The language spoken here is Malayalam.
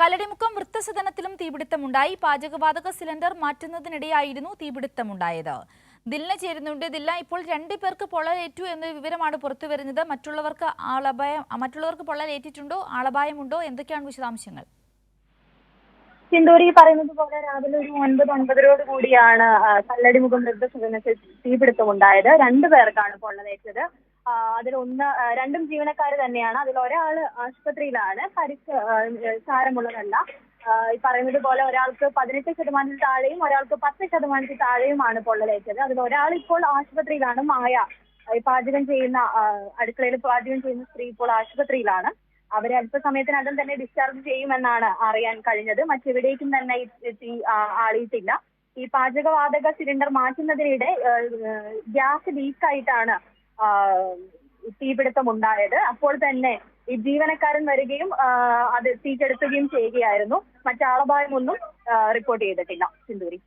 കല്ലടിമുക്കം വൃദ്ധസദനത്തിലും തീപിടുത്തമുണ്ടായി. പാചകവാതക സിലിണ്ടർ മാറ്റുന്നതിനിടെയായിരുന്നു തീപിടുത്തമുണ്ടായത്. ദിലിന് ചേരുന്നുണ്ട്. ദില്ല, ഇപ്പോൾ 2 പേർക്ക് പൊള്ളലേറ്റു എന്ന വിവരമാണ് പുറത്തുവരുന്നത്. മറ്റുള്ളവർക്ക് പൊള്ളലേറ്റിട്ടുണ്ടോ? ആളപായമുണ്ടോ? എന്തൊക്കെയാണ് വിശദാംശങ്ങൾ? സിന്ദൂരി പറയുന്നത് പോലെ രാവിലെ ഒരു 9-9:30 കൂടിയാണ് കല്ലടിമുഖം വൃദ്ധസദനത്തിൽ തീപിടുത്തമുണ്ടായത്. 2 പേർക്കാണ് പൊള്ളലേറ്റത്. അതിലൊന്ന് രണ്ടും ജീവനക്കാർ തന്നെയാണ്. അതിൽ ഒരാള് ആശുപത്രിയിലാണ്. പരിക്ക് സാരമുള്ളതല്ല. ഈ പറയുന്നത് പോലെ ഒരാൾക്ക് 18% താഴെയും ഒരാൾക്ക് 10% താഴെയുമാണ് പൊള്ളലേറ്റത്. അതിൽ ഒരാൾ ഇപ്പോൾ ആശുപത്രിയിലാണ്. മായ, പാചകം ചെയ്യുന്ന അടുക്കളയിൽ പാചകം ചെയ്യുന്ന സ്ത്രീ ഇപ്പോൾ ആശുപത്രിയിലാണ്. അവരെ അല്പസമയത്തിനകം തന്നെ ഡിസ്ചാർജ് ചെയ്യുമെന്നാണ് അറിയാൻ കഴിഞ്ഞത്. മറ്റെവിടേക്കും തന്നെ തീ ആളിയിട്ടില്ല. ഈ പാചകവാതക സിലിണ്ടർ മാറ്റുന്നതിനിടെ ഗ്യാസ് ലീക്കായിട്ടാണ് തീപിടുത്തം ഉണ്ടായത്. അപ്പോൾ തന്നെ ഈ ജീവനക്കാരൻ വരികയും അത് തീ കെടുത്തുകയും ചെയ്യുകയായിരുന്നു. മറ്റാളപായമൊന്നും റിപ്പോർട്ട് ചെയ്തിട്ടില്ല. സിന്ദൂരി.